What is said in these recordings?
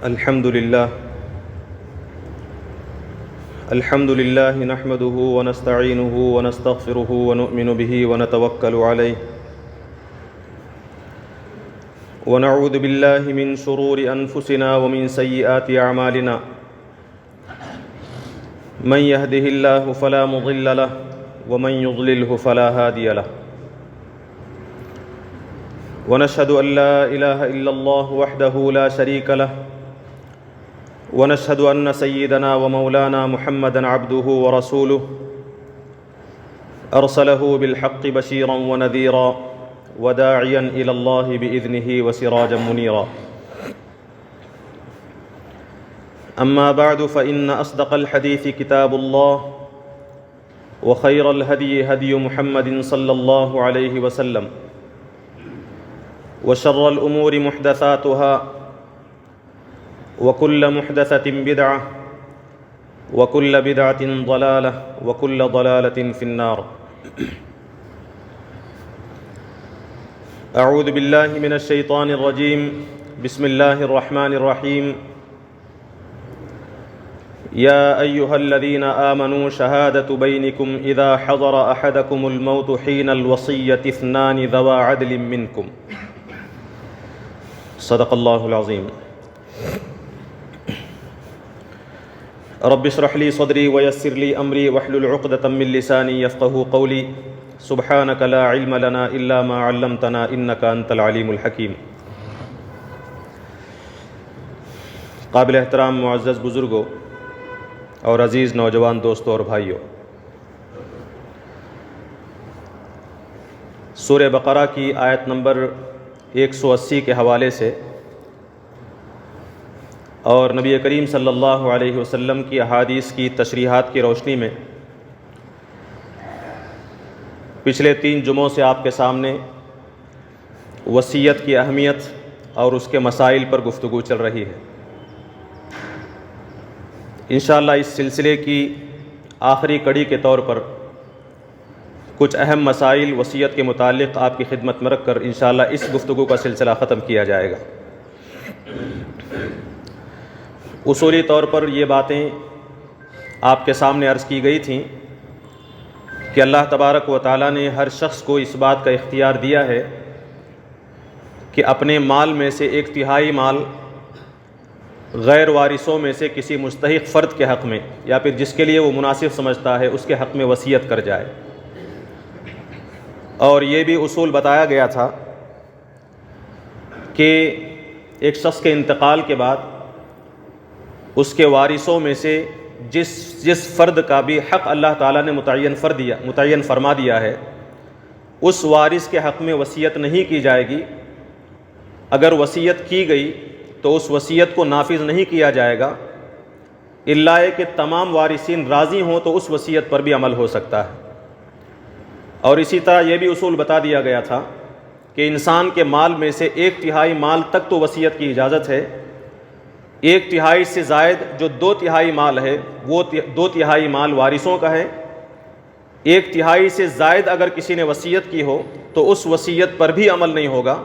الحمد لله نحمده ونستعينه ونستغفره ونؤمن به ونتوكل عليه ونعوذ بالله من شرور أنفسنا ومن سيئات أعمالنا من يهده الله فلا مضل له ومن يضلله فلا هادي له ونشهد أن لا إله إلا الله وحده لا شريك له ونشهد أن سيدنا ومولانا محمدًا عبده ورسوله أرسله بالحق بشيرًا ونذيرًا وداعيًا إلى الله بإذنه وسراجًا منيرًا أما بعد فإن أصدق الحديث كتاب الله وخير الهدي هدي محمد صلى الله عليه وسلم وشر الأمور محدثاتها وكل محدثة بدعة وكل بدعة ضلالة وكل ضلالة في النار أعوذ بالله من الشيطان الرجيم بسم الله الرحمن الرحيم يا أيها الذين آمنوا شهادة بينكم إذا حضر أحدكم الموت حين الوصية اثنان ذوى عدل منكم صدق اللہ العظیم رب اشرح لی صدری ویسر لی امری واحلل عقدۃ من لسانی یفقہوا قولی سبحانک لا علم لنا الا ما علمتنا انک انت العلیم الحکیم۔ قابل احترام معزز بزرگوں اور عزیز نوجوان دوستوں اور بھائیوں، سورہ بقرہ کی آیت نمبر 180 کے حوالے سے اور نبی کریم صلی اللہ علیہ وسلم کی احادیث کی تشریحات کی روشنی میں پچھلے 3 جمعوں سے آپ کے سامنے وصیت کی اہمیت اور اس کے مسائل پر گفتگو چل رہی ہے۔ انشاءاللہ اس سلسلے کی آخری کڑی کے طور پر کچھ اہم مسائل وصیت کے متعلق آپ کی خدمت میں رکھ کر انشاءاللہ اس گفتگو کا سلسلہ ختم کیا جائے گا۔ اصولی طور پر یہ باتیں آپ کے سامنے عرض کی گئی تھیں کہ اللہ تبارک و تعالیٰ نے ہر شخص کو اس بات کا اختیار دیا ہے کہ اپنے مال میں سے 1/3 مال غیر وارثوں میں سے کسی مستحق فرد کے حق میں یا پھر جس کے لیے وہ مناسب سمجھتا ہے اس کے حق میں وصیت کر جائے۔ اور یہ بھی اصول بتایا گیا تھا کہ ایک شخص کے انتقال کے بعد اس کے وارثوں میں سے جس فرد کا بھی حق اللہ تعالیٰ نے متعین فرما دیا ہے اس وارث کے حق میں وصیت نہیں کی جائے گی۔ اگر وصیت کی گئی تو اس وصیت کو نافذ نہیں کیا جائے گا الا کہ تمام وارثین راضی ہوں تو اس وصیت پر بھی عمل ہو سکتا ہے۔ اور اسی طرح یہ بھی اصول بتا دیا گیا تھا کہ انسان کے مال میں سے 1/3 مال تک تو وصیت کی اجازت ہے، 1/3 سے زائد جو 2/3 مال ہے وہ 2/3 مال وارثوں کا ہے۔ 1/3 سے زائد اگر کسی نے وصیت کی ہو تو اس وصیت پر بھی عمل نہیں ہوگا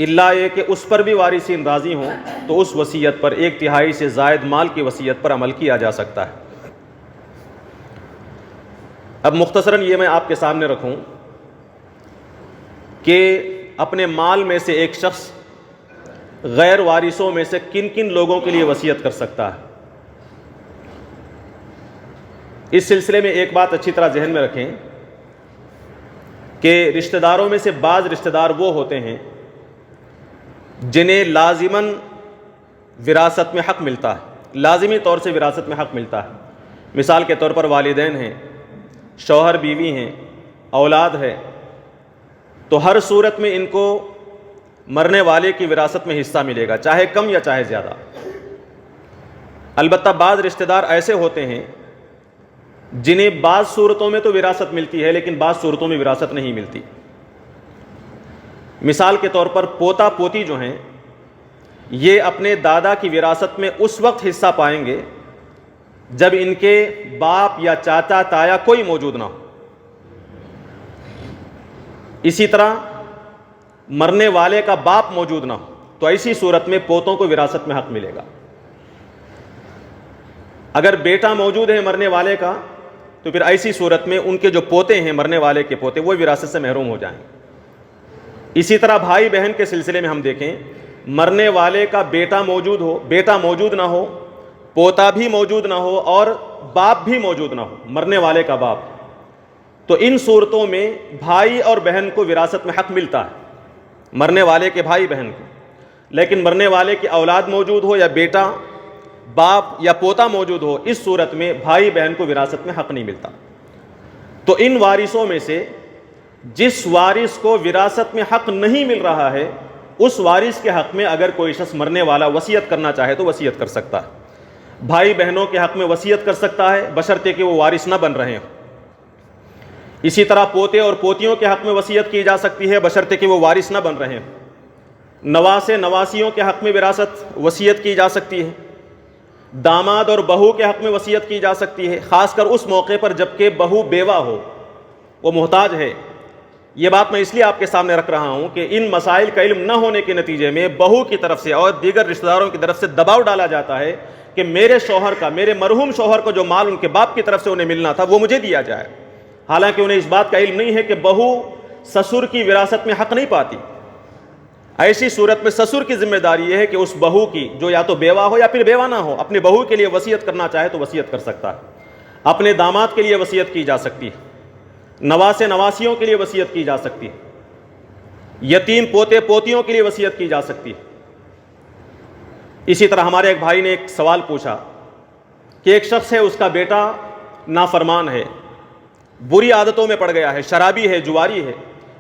الا یہ کہ اس پر بھی وارثین راضی ہوں تو اس وصیت پر 1/3 سے زائد مال کی وصیت پر عمل کیا جا سکتا ہے۔ اب مختصراً یہ میں آپ کے سامنے رکھوں کہ اپنے مال میں سے ایک شخص غیر وارثوں میں سے کن کن لوگوں کے لیے وصیت کر سکتا ہے۔ اس سلسلے میں ایک بات اچھی طرح ذہن میں رکھیں کہ رشتہ داروں میں سے بعض رشتہ دار وہ ہوتے ہیں جنہیں لازماً وراثت میں حق ملتا ہے، لازمی طور سے وراثت میں حق ملتا ہے۔ مثال کے طور پر والدین ہیں، شوہر بیوی ہیں، اولاد ہے، تو ہر صورت میں ان کو مرنے والے کی وراثت میں حصہ ملے گا، چاہے کم یا چاہے زیادہ۔ البتہ بعض رشتہ دار ایسے ہوتے ہیں جنہیں بعض صورتوں میں تو وراثت ملتی ہے لیکن بعض صورتوں میں وراثت نہیں ملتی۔ مثال کے طور پر پوتا پوتی جو ہیں یہ اپنے دادا کی وراثت میں اس وقت حصہ پائیں گے جب ان کے باپ یا چاچا تایا کوئی موجود نہ ہو۔ اسی طرح مرنے والے کا باپ موجود نہ ہو، تو ایسی صورت میں پوتوں کو وراثت میں حق ملے گا۔ اگر بیٹا موجود ہے مرنے والے کا تو پھر ایسی صورت میں ان کے جو پوتے ہیں مرنے والے کے پوتے وہ وراثت سے محروم ہو جائیں۔ اسی طرح بھائی بہن کے سلسلے میں ہم دیکھیں، مرنے والے کا بیٹا موجود ہو، بیٹا موجود نہ ہو، پوتا بھی موجود نہ ہو اور باپ بھی موجود نہ ہو، مرنے والے کا باپ، تو ان صورتوں میں بھائی اور بہن کو وراثت میں حق ملتا ہے، مرنے والے کے بھائی بہن کو۔ لیکن مرنے والے کی اولاد موجود ہو یا بیٹا، باپ یا پوتا موجود ہو، اس صورت میں بھائی بہن کو وراثت میں حق نہیں ملتا۔ تو ان وارثوں میں سے جس وارث کو وراثت میں حق نہیں مل رہا ہے، اس وارث کے حق میں اگر کوئی شخص مرنے والا وصیت کرنا چاہے تو وصیت کر سکتا ہے۔ بھائی بہنوں کے حق میں وصیت کر سکتا ہے بشرطے کہ وہ وارث نہ بن رہے ہوں۔ اسی طرح پوتے اور پوتیوں کے حق میں وصیت کی جا سکتی ہے بشرطے کہ وہ وارث نہ بن رہے ہوں۔ نواسے نواسیوں کے حق میں وراثت وصیت کی جا سکتی ہے۔ داماد اور بہو کے حق میں وصیت کی جا سکتی ہے، خاص کر اس موقع پر جب کہ بہو بیوہ ہو، وہ محتاج ہے۔ یہ بات میں اس لیے آپ کے سامنے رکھ رہا ہوں کہ ان مسائل کا علم نہ ہونے کے نتیجے میں بہو کی طرف سے اور دیگر رشتہ داروں کی طرف سے دباؤ ڈالا جاتا ہے کہ میرے شوہر کا، میرے مرحوم شوہر کو جو مال ان کے باپ کی طرف سے انہیں ملنا تھا وہ مجھے دیا جائے، حالانکہ انہیں اس بات کا علم نہیں ہے کہ بہو سسر کی وراثت میں حق نہیں پاتی۔ ایسی صورت میں سسر کی ذمہ داری یہ ہے کہ اس بہو کی جو یا تو بیوہ ہو یا پھر بیوہ نہ ہو، اپنی بہو کے لیے وصیت کرنا چاہے تو وصیت کر سکتا ہے، اپنے داماد کے لیے وصیت کی جا سکتی ہے، نواسے نواسیوں کے لیے وصیت کی جا سکتی ہے، یتیم پوتے پوتیوں کے لیے وصیت کی جا سکتی ہے۔ اسی طرح ہمارے ایک بھائی نے ایک سوال پوچھا کہ ایک شخص ہے، اس کا بیٹا نافرمان ہے، بری عادتوں میں پڑ گیا ہے، شرابی ہے، جواری ہے،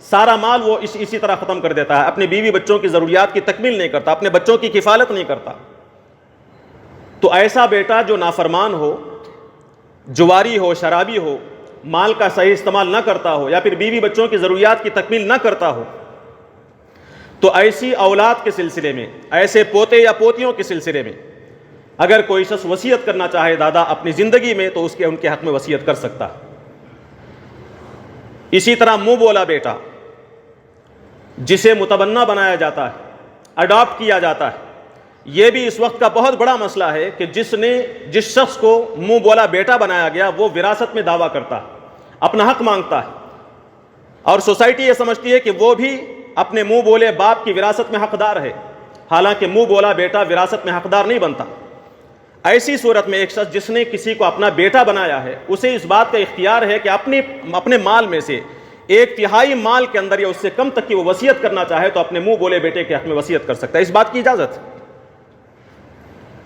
سارا مال وہ اسی طرح ختم کر دیتا ہے، اپنے بیوی بچوں کی ضروریات کی تکمیل نہیں کرتا، اپنے بچوں کی کفالت نہیں کرتا۔ تو ایسا بیٹا جو نافرمان ہو، جواری ہو، شرابی ہو، مال کا صحیح استعمال نہ کرتا ہو یا پھر بیوی بچوں کی ضروریات کی تکمیل نہ کرتا ہو، تو ایسی اولاد کے سلسلے میں، ایسے پوتے یا پوتیوں کے سلسلے میں اگر کوئی شخص وصیت کرنا چاہے دادا اپنی زندگی میں تو ان کے حق میں وصیت کر سکتا ہے۔ اسی طرح منہ بولا بیٹا جسے متبنہ بنایا جاتا ہے، اڈاپٹ کیا جاتا ہے، یہ بھی اس وقت کا بہت بڑا مسئلہ ہے کہ جس شخص کو منہ بولا بیٹا بنایا گیا وہ وراثت میں دعویٰ کرتا ہے، اپنا حق مانگتا ہے، اور سوسائٹی یہ سمجھتی ہے کہ وہ بھی اپنے منہ بولے باپ کی وراثت میں حقدار ہے، حالانکہ منہ بولا بیٹا وراثت میں حقدار نہیں بنتا۔ ایسی صورت میں ایک شخص جس نے کسی کو اپنا بیٹا بنایا ہے، اسے اس بات کا اختیار ہے کہ اپنے مال میں سے 1/3 مال کے اندر یا اس سے کم تک کی وہ وصیت کرنا چاہے تو اپنے منہ بولے بیٹے کے حق میں وصیت کر سکتا ہے، اس بات کی اجازت۔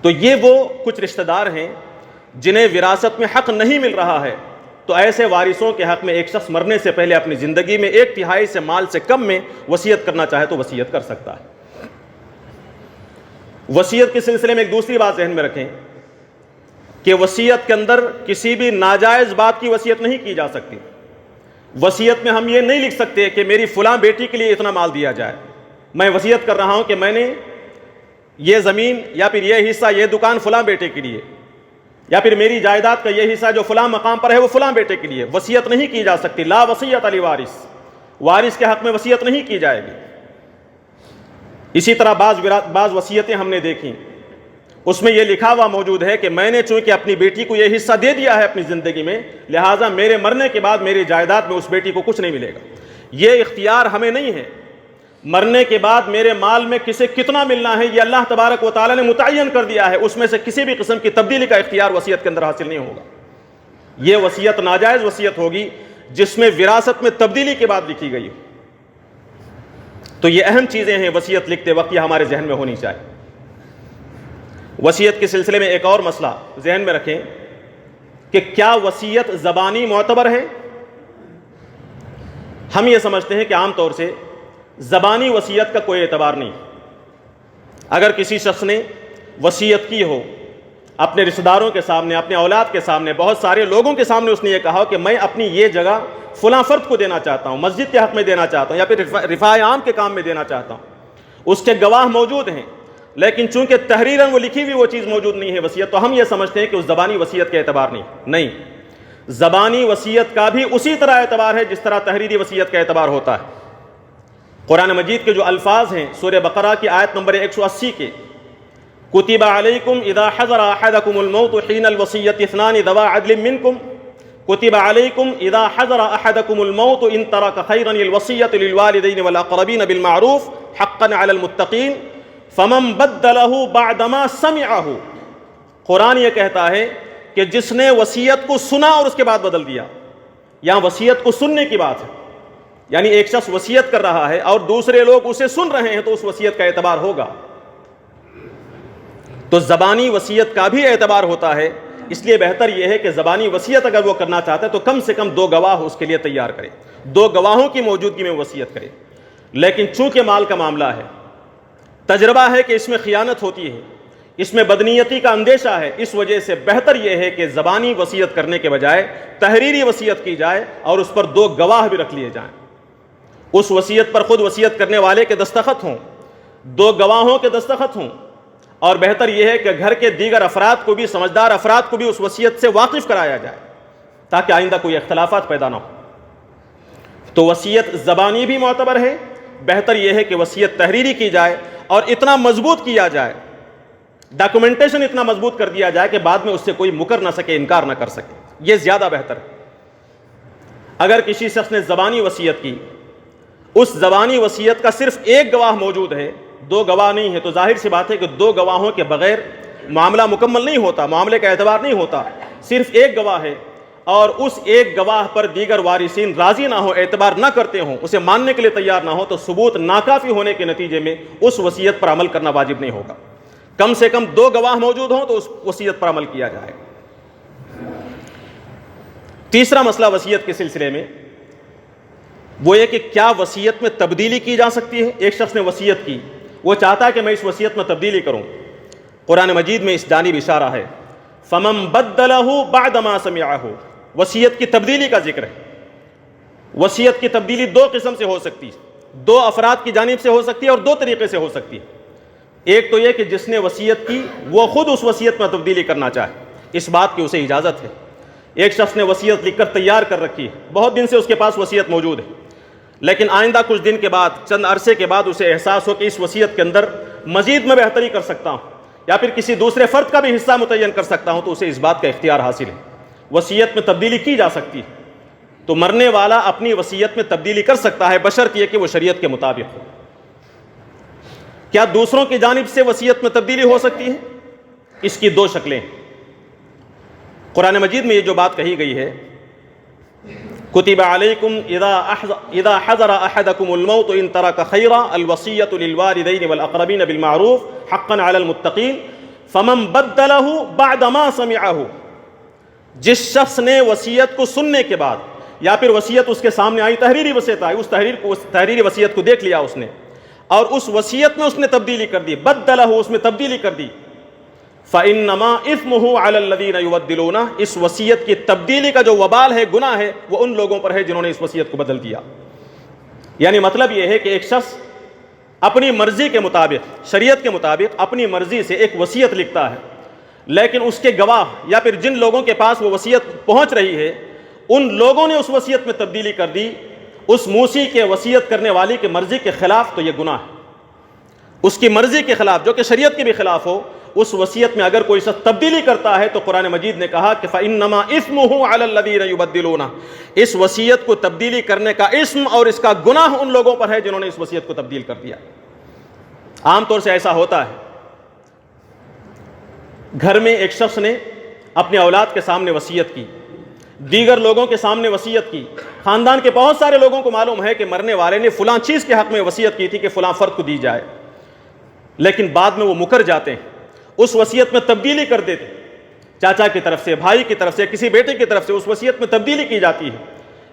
تو یہ وہ کچھ رشتہ دار ہیں جنہیں وراثت میں حق نہیں مل رہا ہے، تو ایسے وارثوں کے حق میں ایک شخص مرنے سے پہلے اپنی زندگی میں 1/3 سے مال سے کم میں وصیت کرنا چاہے تو وصیت کر سکتا ہے۔ وصیت کے سلسلے میں ایک دوسری بات ذہن میں رکھیں کہ وصیت کے اندر کسی بھی ناجائز بات کی وصیت نہیں کی جا سکتی۔ وصیت میں ہم یہ نہیں لکھ سکتے کہ میری فلاں بیٹی کے لیے اتنا مال دیا جائے، میں وصیت کر رہا ہوں کہ میں نے یہ زمین یا پھر یہ حصہ، یہ دکان فلاں بیٹے کے لیے، یا پھر میری جائیداد کا یہ حصہ جو فلاں مقام پر ہے وہ فلاں بیٹے کے لیے۔ وصیت نہیں کی جا سکتی، لا وصیت علی وارث، وارث کے حق میں وصیت نہیں کی جائے گی۔ اسی طرح بعض وصیتیں ہم نے دیکھیں، اس میں یہ لکھا ہوا موجود ہے کہ میں نے چونکہ اپنی بیٹی کو یہ حصہ دے دیا ہے اپنی زندگی میں، لہٰذا میرے مرنے کے بعد میری جائیداد میں اس بیٹی کو کچھ نہیں ملے گا۔ یہ اختیار ہمیں نہیں ہے۔ مرنے کے بعد میرے مال میں کسے کتنا ملنا ہے یہ اللہ تبارک و تعالیٰ نے متعین کر دیا ہے، اس میں سے کسی بھی قسم کی تبدیلی کا اختیار وصیت کے اندر حاصل نہیں ہوگا۔ یہ وصیت ناجائز وصیت ہوگی جس میں وراثت میں تبدیلی کے بعد لکھی گئی۔ تو یہ اہم چیزیں ہیں وصیت لکھتے وقت، یہ ہمارے ذہن میں ہونی چاہیے۔ وصیت کے سلسلے میں ایک اور مسئلہ ذہن میں رکھیں کہ کیا وصیت زبانی معتبر ہے؟ ہم یہ سمجھتے ہیں کہ عام طور سے زبانی وصیت کا کوئی اعتبار نہیں۔ اگر کسی شخص نے وصیت کی ہو اپنے رشتہ داروں کے سامنے، اپنے اولاد کے سامنے، بہت سارے لوگوں کے سامنے اس نے یہ کہا کہ میں اپنی یہ جگہ فلاں فرد کو دینا چاہتا ہوں، مسجد کے حق میں دینا چاہتا ہوں یا پھر رفاع عام کے کام میں دینا چاہتا ہوں، اس کے گواہ موجود ہیں، لیکن چونکہ تحریراً وہ لکھی ہوئی وہ چیز موجود نہیں ہے وصیت، تو ہم یہ سمجھتے ہیں کہ اس زبانی وصیت کا اعتبار نہیں۔ زبانی وصیت کا بھی اسی طرح اعتبار ہے جس طرح تحریری وصیت کا اعتبار ہوتا ہے۔ قرآن مجید کے جو الفاظ ہیں سورہ بقرہ کی آیت نمبر 180 کے، کتب علیکم اذا حضر احدکم الموت حین الوصیۃ اثنان ذوا عدل منکم کتب علیکم اذا حضر احدکم الموت ان ترک خیرا الوصیۃ للوالدین والاقربین بالمعروف حقا علی المتقین فمن بدلہ بعدما سمعہ۔ قرآن یہ کہتا ہے کہ جس نے وصیت کو سنا اور اس کے بعد بدل دیا، یہاں وصیت کو سننے کی بات ہے، یعنی ایک شخص وصیت کر رہا ہے اور دوسرے لوگ اسے سن رہے ہیں تو اس وصیت کا اعتبار ہوگا۔ تو زبانی وصیت کا بھی اعتبار ہوتا ہے، اس لیے بہتر یہ ہے کہ زبانی وصیت اگر وہ کرنا چاہتا ہے تو کم سے کم 2 گواہ اس کے لیے تیار کرے، 2 گواہوں کی موجودگی میں وصیت کرے۔ لیکن چونکہ مال کا معاملہ ہے، تجربہ ہے کہ اس میں خیانت ہوتی ہے، اس میں بدنیتی کا اندیشہ ہے، اس وجہ سے بہتر یہ ہے کہ زبانی وصیت کرنے کے بجائے تحریری وصیت کی جائے اور اس پر 2 گواہ بھی رکھ لیے جائیں، اس وصیت پر خود وصیت کرنے والے کے دستخط ہوں، 2 گواہوں کے دستخط ہوں، اور بہتر یہ ہے کہ گھر کے دیگر افراد کو بھی، سمجھدار افراد کو بھی اس وصیت سے واقف کرایا جائے تاکہ آئندہ کوئی اختلافات پیدا نہ ہو۔ تو وصیت زبانی بھی معتبر ہے، بہتر یہ ہے کہ وصیت تحریری کی جائے اور اتنا مضبوط کیا جائے، ڈاکومنٹیشن اتنا مضبوط کر دیا جائے کہ بعد میں اس سے کوئی مکر نہ سکے، انکار نہ کر سکے، یہ زیادہ بہتر ہے۔ اگر کسی شخص نے زبانی وصیت کی، اس زبانی وصیت کا صرف 1 گواہ موجود ہے، 2 گواہ نہیں ہے، تو ظاہر سی بات ہے کہ 2 گواہوں کے بغیر معاملہ مکمل نہیں ہوتا، معاملے کا اعتبار نہیں ہوتا۔ صرف 1 گواہ ہے اور اس 1 گواہ پر دیگر وارثین راضی نہ ہو، اعتبار نہ کرتے ہوں، اسے ماننے کے لیے تیار نہ ہو، تو ثبوت ناکافی ہونے کے نتیجے میں اس وصیت پر عمل کرنا واجب نہیں ہوگا۔ کم سے کم 2 گواہ موجود ہوں تو اس وصیت پر عمل کیا جائے۔ تیسرا مسئلہ وصیت کے سلسلے میں وہ یہ کہ کیا وصیت میں تبدیلی کی جا سکتی ہے؟ ایک شخص نے وصیت کی، وہ چاہتا ہے کہ میں اس وصیت میں تبدیلی کروں، قرآن مجید میں اس جانب اشارہ ہے، فَمَن بَدَّلَهُ بَعْدَ مَا سَمِعَهُ۔ وصیت کی تبدیلی کا ذکر ہے۔ وصیت کی تبدیلی 2 قسم سے ہو سکتی ہے، 2 افراد کی جانب سے ہو سکتی ہے اور 2 طریقے سے ہو سکتی ہے۔ ایک تو یہ کہ جس نے وصیت کی وہ خود اس وصیت میں تبدیلی کرنا چاہے، اس بات کی اسے اجازت ہے۔ ایک شخص نے وصیت لکھ کر تیار کر رکھی ہے، بہت دن سے اس کے پاس وصیت موجود ہے، لیکن آئندہ کچھ دن کے بعد، چند عرصے کے بعد اسے احساس ہو کہ اس وصیت کے اندر مزید میں بہتری کر سکتا ہوں یا پھر کسی دوسرے فرد کا بھی حصہ متعین کر سکتا ہوں، تو اسے اس بات کا اختیار حاصل ہے۔ وصیت میں تبدیلی کی جا سکتی ہے، تو مرنے والا اپنی وصیت میں تبدیلی کر سکتا ہے بشرط یہ کہ وہ شریعت کے مطابق ہو۔ کیا دوسروں کی جانب سے وصیت میں تبدیلی ہو سکتی ہے؟ اس کی 2 شکلیں۔ قرآن مجید میں یہ جو بات کہی گئی ہے، کتب علیکم اذا حضر احدکم الموت ان ترک خیرا الوصیۃ للوالدین والاقربین بالمعروف حقا علی المتقین فمن بدلہ بعد ما سمعہ۔ جس شخص نے وصیت کو سننے کے بعد یا پھر وصیت اس کے سامنے آئی، تحریری وصیت آئی، اس تحریری وصیت کو دیکھ لیا اس نے اور اس وصیت میں اس نے تبدیلی کر دی، بدلہ، اس میں تبدیلی کر دی، فَإِنَّمَا إِثْمُهُ عَلَى الَّذِينَ يُبَدِّلُونَ۔ اس وصیت کی تبدیلی کا جو وبال ہے، گناہ ہے، وہ ان لوگوں پر ہے جنہوں نے اس وصیت کو بدل دیا۔ یعنی مطلب یہ ہے کہ ایک شخص اپنی مرضی کے مطابق، شریعت کے مطابق اپنی مرضی سے ایک وصیت لکھتا ہے، لیکن اس کے گواہ یا پھر جن لوگوں کے پاس وہ وصیت پہنچ رہی ہے، ان لوگوں نے اس وصیت میں تبدیلی کر دی اس موصی کے، وصیت کرنے والی کے مرضی کے خلاف، تو یہ گناہ ہے۔ اس کی مرضی کے خلاف، جو کہ شریعت کے بھی خلاف ہو، اس وصیت میں اگر کوئی شخص تبدیلی کرتا ہے تو قرآن مجید نے کہا کہ فَإِنَّمَا إِثْمُهُ عَلَى الَّذِينَ يُبَدِّلُونَ۔ اس وصیت کو تبدیلی کرنے کا اسم اور اس کا گناہ ان لوگوں پر ہے جنہوں نے اس وصیت کو تبدیل کر دیا۔ عام طور سے ایسا ہوتا ہے، گھر میں ایک شخص نے اپنے اولاد کے سامنے وصیت کی، دیگر لوگوں کے سامنے وصیت کی، خاندان کے بہت سارے لوگوں کو معلوم ہے کہ مرنے والے نے فلاں چیز کے حق میں وصیت کی تھی کہ فلاں فرد کو دی جائے، لیکن بعد میں وہ مکر جاتے ہیں، اس وصیت میں تبدیلی کر دیتے، چاچا کی طرف سے، بھائی کی طرف سے، کسی بیٹے کی طرف سے اس وصیت میں تبدیلی کی جاتی ہے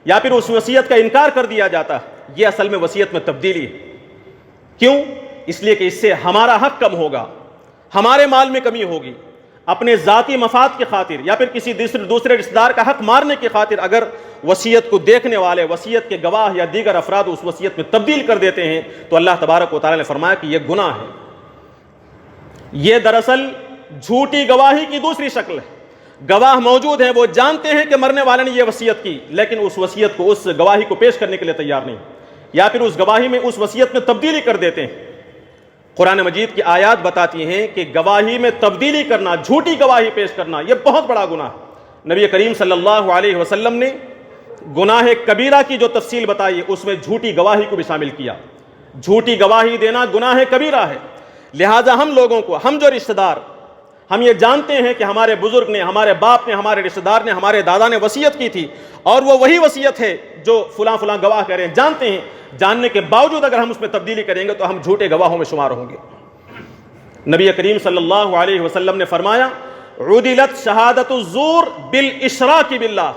یا پھر اس وصیت کا انکار کر دیا جاتا ہے۔ یہ اصل میں وصیت میں تبدیلی ہے۔ کیوں؟ اس لیے کہ اس سے ہمارا حق کم ہوگا، ہمارے مال میں کمی ہوگی، اپنے ذاتی مفاد کی خاطر یا پھر کسی دوسرے رشتہ دار کا حق مارنے کی خاطر اگر وصیت کو دیکھنے والے، وصیت کے گواہ یا دیگر افراد اس وصیت میں تبدیل کر دیتے ہیں تو اللہ تبارک و تعالی نے فرمایا کہ یہ گناہ ہے۔ یہ دراصل جھوٹی گواہی کی دوسری شکل ہے۔ گواہ موجود ہیں، وہ جانتے ہیں کہ مرنے والے نے یہ وصیت کی، لیکن اس وصیت کو، اس گواہی کو پیش کرنے کے لیے تیار نہیں۔ یا پھر اس گواہی میں اس وصیت میں تبدیلی کر دیتے ہیں۔ قرآن مجید کی آیات بتاتی ہیں کہ گواہی میں تبدیلی کرنا، جھوٹی گواہی پیش کرنا، یہ بہت بڑا گناہ ہے۔ نبی کریم صلی اللہ علیہ وسلم نے گناہ کبیرہ کی جو تفصیل بتائی اس میں جھوٹی گواہی کو بھی شامل کیا۔ جھوٹی گواہی دینا گناہ کبیرہ ہے، لہٰذا ہم لوگوں کو، ہم جو رشتہ دار، ہم یہ جانتے ہیں کہ ہمارے بزرگ نے، ہمارے باپ نے، ہمارے رشتہ دار نے، ہمارے دادا نے وصیت کی تھی اور وہ وہی وصیت ہے جو فلاں فلاں گواہ کہہ رہے ہیں، جانتے ہیں، جاننے کے باوجود اگر ہم اس میں تبدیلی کریں گے تو ہم جھوٹے گواہوں میں شمار ہوں گے۔ نبی کریم صلی اللہ علیہ وسلم نے فرمایا عُدِلَتْ شہادت الزور بالاشراک باللہ،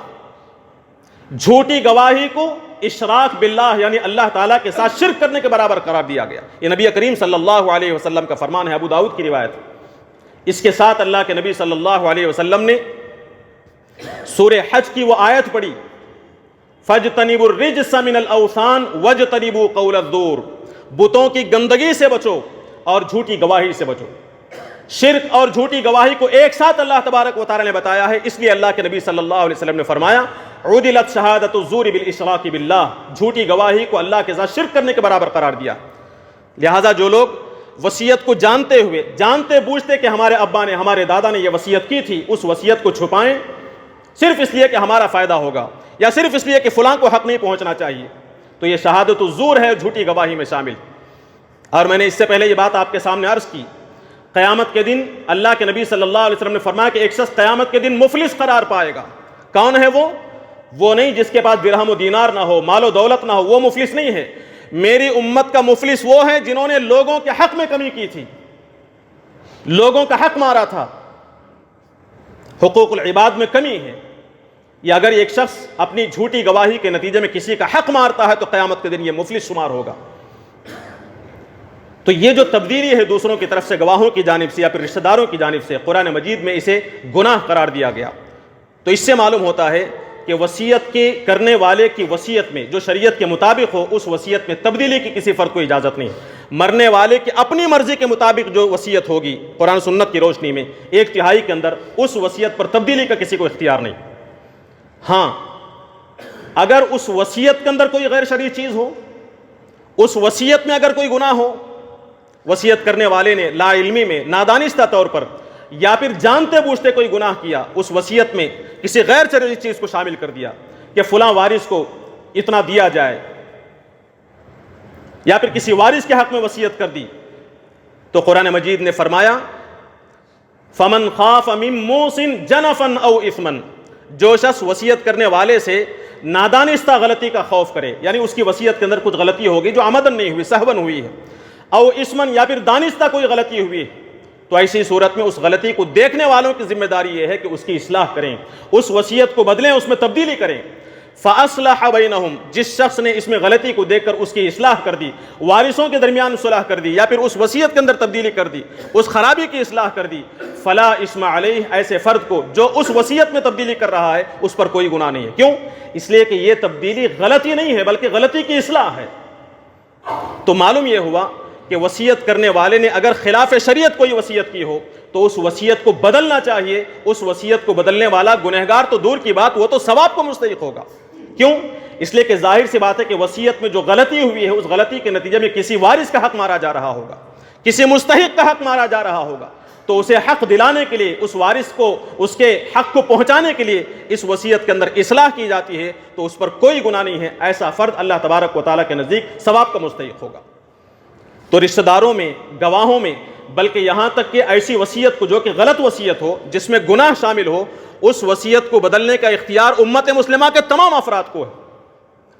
جھوٹی گواہی کو اشراک باللہ یعنی اللہ تعالیٰ کے ساتھ شرک کرنے کے برابر قرار دیا گیا۔ یہ نبی کریم صلی اللہ علیہ وسلم کا فرمان ہے، ابو داؤد کی روایت۔ اس کے ساتھ اللہ کے نبی صلی اللہ علیہ وسلم نے سورہ حج کی وہ آیت پڑھی فَاجْتَنِبُوا الرِّجْسَ مِنَ الْأَوْثَانِ وَاجْتَنِبُوا قَوْلَ الزُّورِ، بتوں کی گندگی سے بچو اور جھوٹی گواہی سے بچو۔ شرک اور جھوٹی گواہی کو ایک ساتھ اللہ تبارک و تعالی نے بتایا ہے، اس لیے اللہ کے نبی صلی اللہ علیہ وسلم نے فرمایا عُدِلَتْ شہادت الزور بالاشراک باللہ، جھوٹی گواہی کو اللہ کے ساتھ شرک کرنے کے برابر قرار دیا۔ لہٰذا جو لوگ وصیت کو جانتے ہوئے، جانتے بوجھتے کہ ہمارے ابا نے، ہمارے دادا نے یہ وصیت کی تھی، اس وصیت کو چھپائیں صرف اس لیے کہ ہمارا فائدہ ہوگا یا صرف اس لیے کہ فلاں کو حق نہیں پہنچنا چاہیے، تو یہ شہادت الزور ہے، جھوٹی گواہی میں شامل۔ اور میں نے اس سے پہلے یہ بات آپ کے سامنے عرض کی، قیامت کے دن اللہ کے نبی صلی اللہ علیہ وسلم نے فرمایا کہ ایک شخص قیامت کے دن مفلس قرار پائے گا۔ کون ہے وہ نہیں جس کے پاس درہم و دینار نہ ہو، مال و دولت نہ ہو، وہ مفلس نہیں ہے۔ میری امت کا مفلس وہ ہے جنہوں نے لوگوں کے حق میں کمی کی تھی، لوگوں کا حق مارا تھا، حقوق العباد میں کمی ہے۔ یا اگر ایک شخص اپنی جھوٹی گواہی کے نتیجے میں کسی کا حق مارتا ہے تو قیامت کے دن یہ مفلس شمار ہوگا۔ تو یہ جو تبدیلی ہے دوسروں کی طرف سے، گواہوں کی جانب سے یا پھر رشتہ داروں کی جانب سے، قرآن مجید میں اسے گناہ قرار دیا گیا۔ تو اس سے معلوم ہوتا ہے کہ وصیت کے کرنے والے کی وصیت میں جو شریعت کے مطابق ہو، اس وصیت میں تبدیلی کی کسی فرد کو اجازت نہیں۔ مرنے والے کی اپنی مرضی کے مطابق جو وصیت ہوگی قرآن سنت کی روشنی میں، 1/3 کے اندر اس وصیت پر تبدیلی کا کسی کو اختیار نہیں۔ ہاں، اگر اس وصیت کے اندر کوئی غیر شرعی چیز ہو، اس وصیت میں اگر کوئی گناہ ہو، وصیت کرنے والے نے لا علمی میں، نادانستہ طور پر یا پھر جانتے بوجھتے کوئی گناہ کیا، اس وصیت میں کسی غیر شرعی چیز کو شامل کر دیا کہ فلاں وارث کو اتنا دیا جائے، یا پھر کسی وارث کے حق میں وصیت کر دی، تو قرآن مجید نے فرمایا فَمَنْ خَافَ مِن مُوصٍ جَنَفًا أَوْ إِثْمًا، جو شخص وصیت کرنے والے سے نادانستہ غلطی کا خوف کرے، یعنی اس کی وصیت کے اندر کچھ غلطی ہوگی جو عمدن نہیں ہوئی، سہون ہوئی ہے، او اسمن یا پھر دانستہ کوئی غلطی ہوئی ہے، تو ایسی صورت میں اس غلطی کو دیکھنے والوں کی ذمہ داری یہ ہے کہ اس کی اصلاح کریں، اس وصیت کو بدلیں، اس میں تبدیلی کریں۔ فَأَصْلَحَ بَيْنَهُمْ، جس شخص نے اس میں غلطی کو دیکھ کر اس کی اصلاح کر دی، وارثوں کے درمیان صلح کر دی یا پھر اس وصیت کے اندر تبدیلی کر دی، اس خرابی کی اصلاح کر دی، فَلَا إِثْمَ عَلَيْهِ، ایسے فرد کو جو اس وصیت میں تبدیلی کر رہا ہے اس پر کوئی گناہ نہیں ہے۔ کیوں؟ اس لیے کہ یہ تبدیلی غلطی نہیں ہے بلکہ غلطی کی اصلاح ہے۔ تو معلوم یہ ہوا کہ وصیت کرنے والے نے اگر خلاف شریعت کوئی وصیت کی ہو تو اس وصیت کو بدلنا چاہیے۔ اس وصیت کو بدلنے والا گنہگار تو دور کی بات، وہ تو ثواب کو مستحق ہوگا۔ کیوں؟ اس لیے کہ ظاہر سی بات ہے کہ وصیت میں جو غلطی ہوئی ہے اس غلطی کے نتیجے میں کسی وارث کا حق مارا جا رہا ہوگا، کسی مستحق کا حق مارا جا رہا ہوگا، تو اسے حق دلانے کے لیے، اس وارث کو اس کے حق کو پہنچانے کے لیے اس وصیت کے اندر اصلاح کی جاتی ہے، تو اس پر کوئی گناہ نہیں ہے۔ ایسا فرد اللہ تبارک و تعالیٰ کے نزدیک ثواب کا مستحق ہوگا۔ تو رشتہ داروں میں، گواہوں میں، بلکہ یہاں تک کہ ایسی وصیت کو جو کہ غلط وصیت ہو، جس میں گناہ شامل ہو، اس وصیت کو بدلنے کا اختیار امت مسلمہ کے تمام افراد کو ہے۔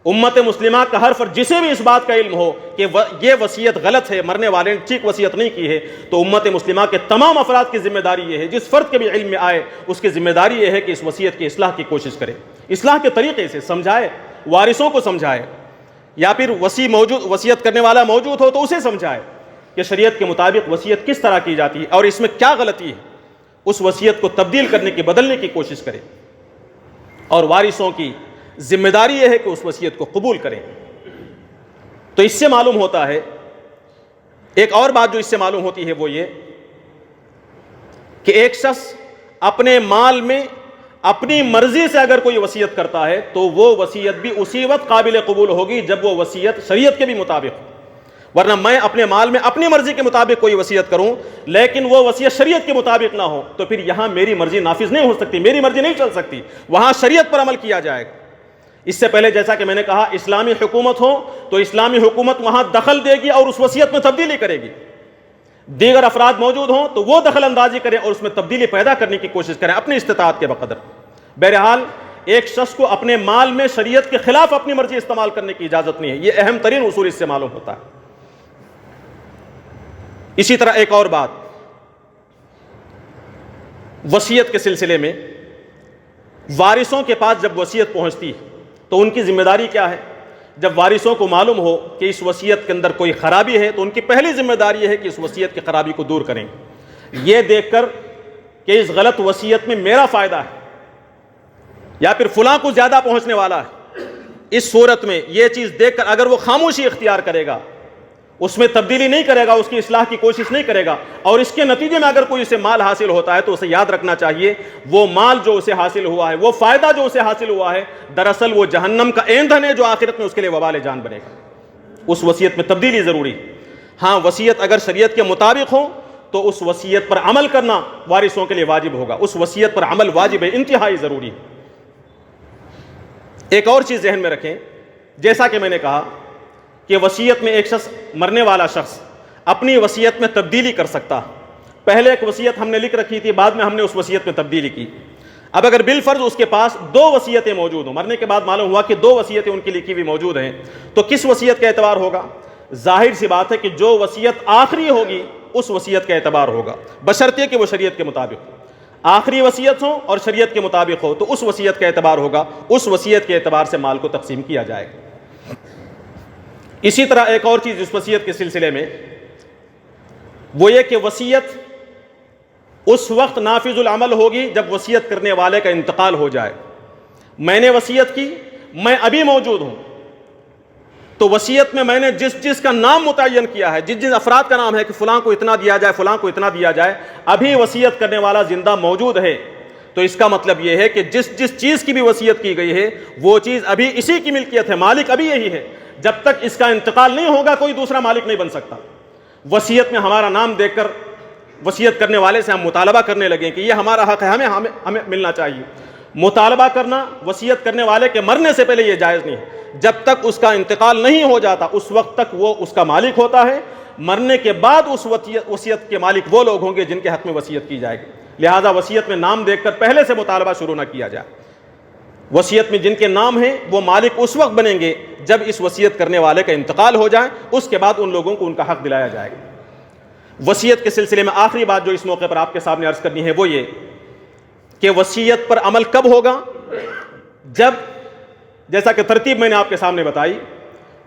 امت مسلمہ کا ہر فرد جسے بھی اس بات کا علم ہو کہ یہ وصیت غلط ہے، مرنے والے نے ٹھیک وصیت نہیں کی ہے، تو امت مسلمہ کے تمام افراد کی ذمہ داری یہ ہے، جس فرد کے بھی علم میں آئے اس کی ذمہ داری یہ ہے کہ اس وصیت کی اصلاح کی کوشش کرے، اصلاح کے طریقے سے سمجھائے، وارثوں کو سمجھائے، یا پھر وصیت کرنے والا موجود ہو تو اسے سمجھائے کہ شریعت کے مطابق وصیت کس طرح کی جاتی ہے اور اس میں کیا غلطی ہے، اس وصیت کو تبدیل کرنے کی، بدلنے کی کوشش کرے، اور وارثوں کی ذمہ داری یہ ہے کہ اس وصیت کو قبول کریں۔ تو اس سے معلوم ہوتا ہے، ایک اور بات جو اس سے معلوم ہوتی ہے وہ یہ کہ ایک شخص اپنے مال میں اپنی مرضی سے اگر کوئی وصیت کرتا ہے تو وہ وصیت بھی اسی وقت قابل قبول ہوگی جب وہ وصیت شریعت کے بھی مطابق ہو. ورنہ میں اپنے مال میں اپنی مرضی کے مطابق کوئی وصیت کروں لیکن وہ وصیت شریعت کے مطابق نہ ہو تو پھر یہاں میری مرضی نافذ نہیں ہو سکتی, میری مرضی نہیں چل سکتی, وہاں شریعت پر عمل کیا جائے گا. اس سے پہلے جیسا کہ میں نے کہا اسلامی حکومت ہو تو اسلامی حکومت وہاں دخل دے گی اور اس وصیت میں تبدیلی کرے گی. دیگر افراد موجود ہوں تو وہ دخل اندازی کریں اور اس میں تبدیلی پیدا کرنے کی کوشش کریں اپنی استطاعت کے بقدر. بہرحال ایک شخص کو اپنے مال میں شریعت کے خلاف اپنی مرضی استعمال کرنے کی اجازت نہیں ہے. یہ اہم ترین اصول اس سے معلوم ہوتا ہے. اسی طرح ایک اور بات وصیت کے سلسلے میں, وارثوں کے پاس جب وصیت پہنچتی تو ان کی ذمہ داری کیا ہے؟ جب وارثوں کو معلوم ہو کہ اس وصیت کے اندر کوئی خرابی ہے تو ان کی پہلی ذمہ داری یہ ہے کہ اس وصیت کی خرابی کو دور کریں, یہ دیکھ کر کہ اس غلط وصیت میں میرا فائدہ ہے یا پھر فلاں کو زیادہ پہنچنے والا ہے. اس صورت میں یہ چیز دیکھ کر اگر وہ خاموشی اختیار کرے گا, اس میں تبدیلی نہیں کرے گا, اس کی اصلاح کی کوشش نہیں کرے گا اور اس کے نتیجے میں اگر کوئی اسے مال حاصل ہوتا ہے تو اسے یاد رکھنا چاہیے وہ مال جو اسے حاصل ہوا ہے, وہ فائدہ جو اسے حاصل ہوا ہے, دراصل وہ جہنم کا ایندھن ہے جو آخرت میں اس کے لیے وبال جان بنے گا. اس وصیت میں تبدیلی ضروری. ہاں وصیت اگر شریعت کے مطابق ہو تو اس وصیت پر عمل کرنا وارثوں کے لیے واجب ہوگا, اس وصیت پر عمل واجب ہے, انتہائی ضروری ہے. ایک اور چیز ذہن میں رکھیں, جیسا کہ میں نے کہا کہ وصیت میں ایک شخص, مرنے والا شخص اپنی وصیت میں تبدیلی کر سکتا. پہلے ایک وصیت ہم نے لکھ رکھی تھی, بعد میں ہم نے اس وصیت میں تبدیلی کی. اب اگر بالفرض اس کے پاس دو وصیتیں موجود ہوں, مرنے کے بعد معلوم ہوا کہ دو وصیتیں ان کی لکھی ہوئی موجود ہیں, تو کس وصیت کا اعتبار ہوگا؟ ظاہر سی بات ہے کہ جو وصیت آخری ہوگی اس وصیت کا اعتبار ہوگا, بشرطے کہ وہ شریعت کے مطابق ہو. آخری وصیت ہو اور شریعت کے مطابق ہو تو اس وصیت کا اعتبار ہوگا, اس وصیت کے اعتبار سے مال کو تقسیم کیا جائے گا. اسی طرح ایک اور چیز اس وصیت کے سلسلے میں وہ یہ کہ وصیت اس وقت نافذ العمل ہوگی جب وصیت کرنے والے کا انتقال ہو جائے. میں نے وصیت کی, میں ابھی موجود ہوں, تو وصیت میں نے جس کا نام متعین کیا ہے, جن افراد کا نام ہے کہ فلاں کو اتنا دیا جائے, فلاں کو اتنا دیا جائے, ابھی وصیت کرنے والا زندہ موجود ہے, تو اس کا مطلب یہ ہے کہ جس چیز کی بھی وصیت کی گئی ہے وہ چیز ابھی اسی کی ملکیت ہے, مالک ابھی یہی ہے. جب تک اس کا انتقال نہیں ہوگا کوئی دوسرا مالک نہیں بن سکتا. وصیت میں ہمارا نام دیکھ کر وصیت کرنے والے سے ہم مطالبہ کرنے لگیں کہ یہ ہمارا حق ہے, ہمیں ملنا چاہیے. مطالبہ کرنا وصیت کرنے والے کے مرنے سے پہلے یہ جائز نہیں ہے. جب تک اس کا انتقال نہیں ہو جاتا اس وقت تک وہ اس کا مالک ہوتا ہے. مرنے کے بعد اس وصیت کے مالک وہ لوگ ہوں گے جن کے حق میں وصیت کی جائے گی. لہذا وصیت میں نام دیکھ کر پہلے سے مطالبہ شروع نہ کیا جائے. وصیت میں جن کے نام ہیں وہ مالک اس وقت بنیں گے جب اس وصیت کرنے والے کا انتقال ہو جائے, اس کے بعد ان لوگوں کو ان کا حق دلایا جائے گا. وصیت کے سلسلے میں آخری بات جو اس موقع پر آپ کے سامنے عرض کرنی ہے وہ یہ کہ وصیت پر عمل کب ہوگا؟ جب, جیسا کہ ترتیب میں نے آپ کے سامنے بتائی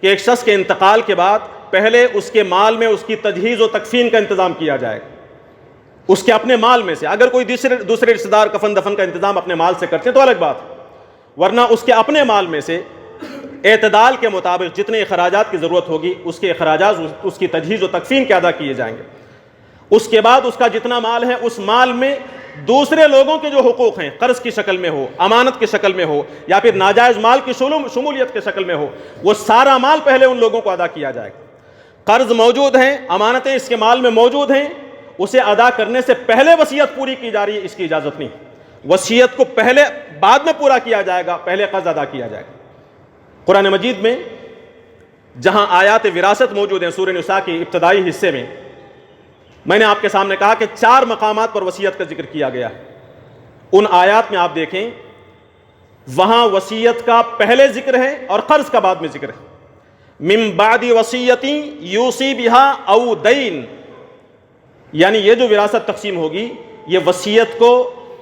کہ ایک شخص کے انتقال کے بعد پہلے اس کے مال میں اس کی تجہیز و تکفین کا انتظام کیا جائے گا, اس کے اپنے مال میں سے. اگر کوئی دوسرے رشتہ دار کفن دفن کا انتظام اپنے مال سے کرتے ہیں تو الگ بات ہے, ورنہ اس کے اپنے مال میں سے اعتدال کے مطابق جتنے اخراجات کی ضرورت ہوگی اس کے اخراجات اس کی تجہیز و تکفین کے ادا کیے جائیں گے. اس کے بعد اس کا جتنا مال ہے اس مال میں دوسرے لوگوں کے جو حقوق ہیں, قرض کی شکل میں ہو, امانت کی شکل میں ہو یا پھر ناجائز مال کی شمولیت کی شکل میں ہو, وہ سارا مال پہلے ان لوگوں کو ادا کیا جائے گا. قرض موجود ہیں, امانتیں اس کے مال میں موجود ہیں, اسے ادا کرنے سے پہلے وصیت پوری کی جا رہی ہے, اس کی اجازت نہیں. وصیت کو پہلے بعد میں پورا کیا جائے گا, پہلے قرض ادا کیا جائے گا. قرآن مجید میں جہاں آیات وراثت موجود ہیں سورہ نساء کے ابتدائی حصے میں نے آپ کے سامنے کہا کہ 4 مقامات پر وصیت کا ذکر کیا گیا ہے. ان آیات میں آپ دیکھیں وہاں وصیت کا پہلے ذکر ہے اور قرض کا بعد میں ذکر ہے. من بعد وصیت یوصی بها او دین, یعنی یہ جو وراثت تقسیم ہوگی یہ وصیت کو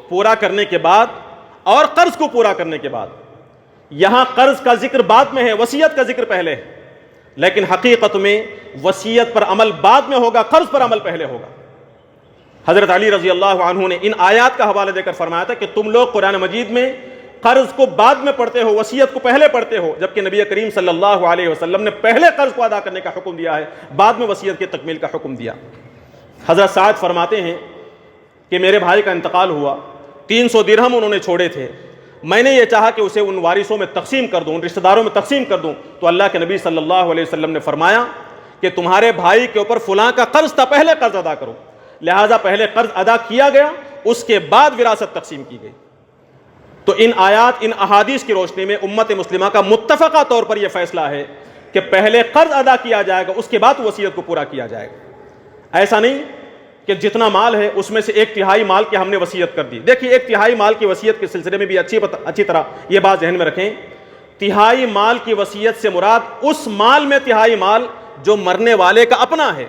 پورا کرنے کے بعد اور قرض کو پورا کرنے کے بعد. یہاں قرض کا ذکر بعد میں ہے, وصیت کا ذکر پہلے ہے, لیکن حقیقت میں وصیت پر عمل بعد میں ہوگا, قرض پر عمل پہلے ہوگا. حضرت علی رضی اللہ عنہ نے ان آیات کا حوالہ دے کر فرمایا تھا کہ تم لوگ قرآن مجید میں قرض کو بعد میں پڑھتے ہو, وصیت کو پہلے پڑھتے ہو, جبکہ نبی کریم صلی اللہ علیہ وسلم نے پہلے قرض کو ادا کرنے کا حکم دیا ہے, بعد میں وصیت کی تکمیل کا حکم دیا. حضرت سعد فرماتے ہیں کہ میرے بھائی کا انتقال ہوا, 300 درہم انہوں نے چھوڑے تھے، میں نے یہ چاہا کہ اسے ان وارثوں میں تقسیم کر دوں، ان رشتہ داروں میں تقسیم کر دوں، تو اللہ کے نبی صلی اللہ علیہ وسلم نے فرمایا کہ تمہارے بھائی کے اوپر فلاں کا قرض تھا، پہلے قرض ادا کرو، لہٰذا پہلے قرض ادا کیا گیا، اس کے بعد وراثت تقسیم کی گئی۔ تو ان آیات، ان احادیث کی روشنی میں امت مسلمہ کا متفقہ طور پر یہ فیصلہ ہے کہ پہلے قرض ادا کیا جائے گا، اس کے بعد وصیت کو پورا کیا جائے گا۔ ایسا نہیں کہ جتنا مال ہے اس میں سے 1/3 مال کی ہم نے وصیت کر دی۔ دیکھیے 1/3 مال کی وصیت کے سلسلے میں بھی اچھی طرح یہ بات ذہن میں رکھیں، تہائی مال کی وصیت سے مراد اس مال میں تہائی مال جو مرنے والے کا اپنا ہے۔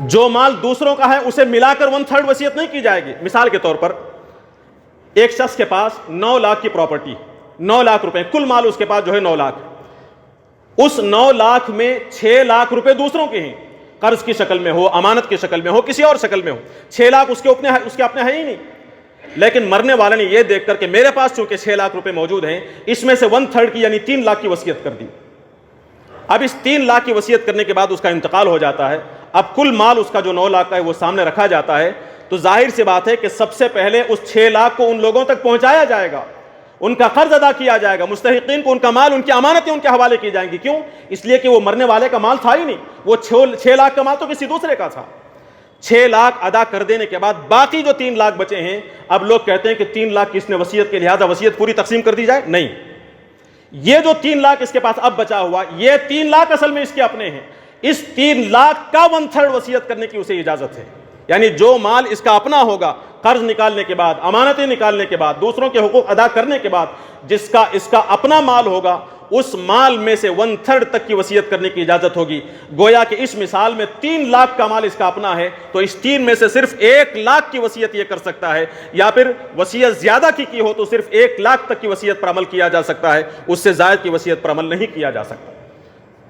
جو مال دوسروں کا ہے اسے ملا کر 1/3 وصیت نہیں کی جائے گی۔ مثال کے طور پر ایک شخص کے پاس 9 لاکھ کی پراپرٹی، 9 لاکھ روپے کل مال اس کے پاس جو ہے 9 لاکھ، اس 9 لاکھ میں 6 لاکھ روپے دوسروں کے ہیں، قرض کی شکل میں ہو، امانت کی شکل میں ہو، کسی اور شکل میں ہو، 6 لاکھ اس کے اپنے ہے ہی نہیں، لیکن مرنے والے نے یہ دیکھ کر کہ میرے پاس چونکہ 6 لاکھ روپے موجود ہیں، اس میں سے 1/3 کی یعنی 3 لاکھ کی وصیت کر دی۔ اب اس 3 لاکھ کی وصیت کرنے کے بعد اس کا انتقال ہو جاتا ہے، اب کل مال اس کا جو 9 لاکھ کا ہے وہ سامنے رکھا جاتا ہے، تو ظاہر سی بات ہے کہ سب سے پہلے اس 6 لاکھ کو ان لوگوں تک پہنچایا جائے گا، ان کا قرض ادا کیا جائے گا، مستحقین کو ان کا مال، ان کی امانتیں ان کے حوالے کی جائیں گی۔ کیوں؟ اس لیے کہ وہ مرنے والے کا مال تھا ہی نہیں، وہ 6 لاکھ کا مال تو کسی دوسرے کا تھا۔ 6 لاکھ ادا کر دینے کے بعد باقی جو 3 لاکھ بچے ہیں، اب لوگ کہتے ہیں کہ 3 لاکھ کس نے وصیت کے لہٰذا وصیت پوری تقسیم کر دی جائے، نہیں، یہ جو 3 لاکھ اس کے پاس اب بچا ہوا، یہ 3 لاکھ اصل میں اس کے اپنے ہیں، اس 3 لاکھ کا 1/3 وصیت کرنے کی اسے اجازت ہے۔ یعنی جو مال اس کا اپنا ہوگا، قرض نکالنے کے بعد، امانتیں نکالنے کے بعد، دوسروں کے حقوق ادا کرنے کے بعد، جس کا اس کا اپنا مال ہوگا، اس مال میں سے 1/3 تک کی وصیت کرنے کی اجازت ہوگی۔ گویا کہ اس مثال میں 3 لاکھ کا مال اس کا اپنا ہے، تو اس 3 میں سے صرف 1 لاکھ کی وصیت یہ کر سکتا ہے، یا پھر وصیت زیادہ کی ہو تو صرف 1 لاکھ تک کی وصیت پر عمل کیا جا سکتا ہے، اس سے زائد کی وصیت پر عمل نہیں کیا جا سکتا۔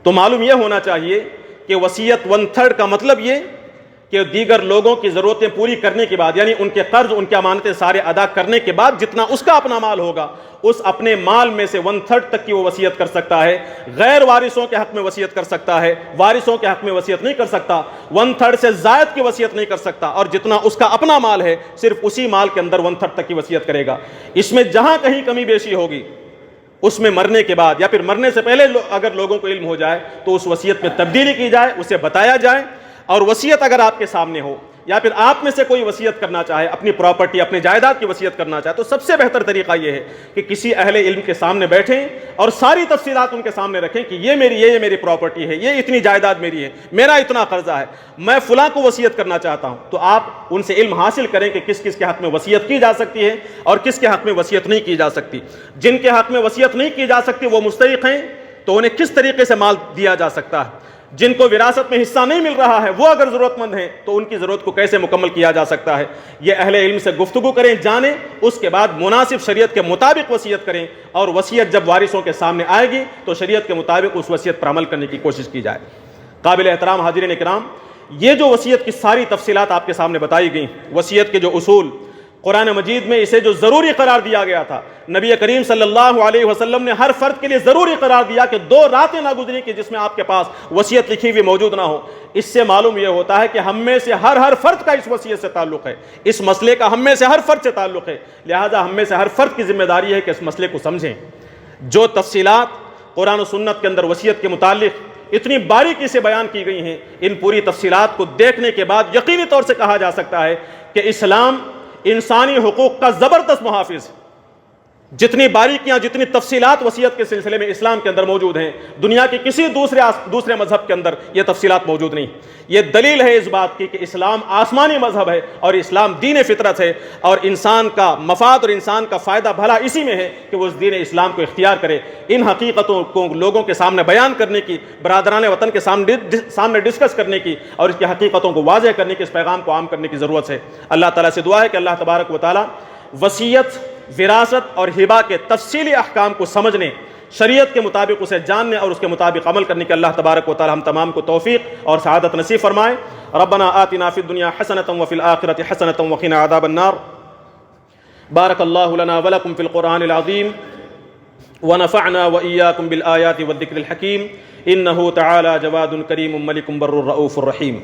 تو معلوم یہ ہونا چاہیے کہ وصیت 1/3 کا مطلب یہ کہ دیگر لوگوں کی ضرورتیں پوری کرنے کے بعد، یعنی ان کے قرض، ان کی امانتیں سارے ادا کرنے کے بعد جتنا اس کا اپنا مال ہوگا، اس اپنے مال میں سے 1/3 تک کی وہ وصیت کر سکتا ہے، غیر وارثوں کے حق میں وصیت کر سکتا ہے، وارثوں کے حق میں وصیت نہیں کر سکتا، 1/3 سے زائد کی وصیت نہیں کر سکتا، اور جتنا اس کا اپنا مال ہے صرف اسی مال کے اندر 1/3 تک کی وصیت کرے گا۔ اس میں جہاں کہیں کمی بیشی ہوگی، اس میں مرنے کے بعد یا پھر مرنے سے پہلے اگر لوگوں کو علم ہو جائے تو اس وصیت میں تبدیلی کی جائے، اسے بتایا جائے، اور وصیت اگر آپ کے سامنے ہو یا پھر آپ میں سے کوئی وصیت کرنا چاہے، اپنی پراپرٹی، اپنی جائیداد کی وصیت کرنا چاہے، تو سب سے بہتر طریقہ یہ ہے کہ کسی اہل علم کے سامنے بیٹھیں اور ساری تفصیلات ان کے سامنے رکھیں کہ یہ میری پراپرٹی ہے، یہ اتنی جائیداد میری ہے، میرا اتنا قرضہ ہے، میں فلاں کو وصیت کرنا چاہتا ہوں۔ تو آپ ان سے علم حاصل کریں کہ کس کس کے حق میں وصیت کی جا سکتی ہے اور کس کے حق میں وصیت نہیں کی جا سکتی۔ جن کے حق میں وصیت نہیں کی جا سکتی وہ مستحق ہیں، تو انہیں کس طریقے سے مال دیا جا سکتا ہے۔ جن کو وراثت میں حصہ نہیں مل رہا ہے، وہ اگر ضرورت مند ہیں تو ان کی ضرورت کو کیسے مکمل کیا جا سکتا ہے، یہ اہل علم سے گفتگو کریں، جانیں، اس کے بعد مناسب شریعت کے مطابق وصیت کریں، اور وصیت جب وارثوں کے سامنے آئے گی تو شریعت کے مطابق اس وصیت پر عمل کرنے کی کوشش کی جائے۔ قابل احترام حاضرین کرام، یہ جو وصیت کی ساری تفصیلات آپ کے سامنے بتائی گئیں، وصیت کے جو اصول، قرآن مجید میں اسے جو ضروری قرار دیا گیا تھا، نبی کریم صلی اللہ علیہ وسلم نے ہر فرد کے لیے ضروری قرار دیا کہ 2 راتیں نہ گزری کہ جس میں آپ کے پاس وصیت لکھی ہوئی موجود نہ ہو۔ اس سے معلوم یہ ہوتا ہے کہ ہم میں سے ہر فرد کا اس وصیت سے تعلق ہے، اس مسئلے کا ہم میں سے ہر فرد سے تعلق ہے، لہذا ہم میں سے ہر فرد کی ذمہ داری ہے کہ اس مسئلے کو سمجھیں۔ جو تفصیلات قرآن و سنت کے اندر وصیت کے متعلق اتنی باریکی سے بیان کی گئی ہیں، ان پوری تفصیلات کو دیکھنے کے بعد یقینی طور سے کہا جا سکتا ہے کہ اسلام انسانی حقوق کا زبردست محافظ ہے۔ جتنی باریکیاں، جتنی تفصیلات وصیت کے سلسلے میں اسلام کے اندر موجود ہیں، دنیا کے کسی دوسرے مذہب کے اندر یہ تفصیلات موجود نہیں۔ یہ دلیل ہے اس بات کی کہ اسلام آسمانی مذہب ہے اور اسلام دین فطرت ہے، اور انسان کا مفاد اور انسان کا فائدہ بھلا اسی میں ہے کہ وہ اس دین اسلام کو اختیار کرے۔ ان حقیقتوں کو لوگوں کے سامنے بیان کرنے کی، برادران وطن کے سامنے ڈسکس کرنے کی اور اس کی حقیقتوں کو واضح کرنے کی، اس پیغام کو عام کرنے کی ضرورت ہے۔ اللہ تعالیٰ سے دعا ہے کہ اللہ تبارک و تعالیٰ وصیت، وراثت اور ہبہ کے تفصیلی احکام کو سمجھنے، شریعت کے مطابق اسے جاننے اور اس کے مطابق عمل کرنے کے اللہ تبارک و تعالی ہم تمام کو توفیق اور سعادت نصیب فرمائے۔ ربنا آتنا فی الدنیا حسنۃ وفی الآخرۃ حسنۃ وقنا عذاب النار۔ بارک اللہ لنا ولکم فی القرآن العظیم ونفعنا وإياكم بالآيات والذكر الحكيم إنه تعالى جواد كريم ملك بر رؤوف رحيم۔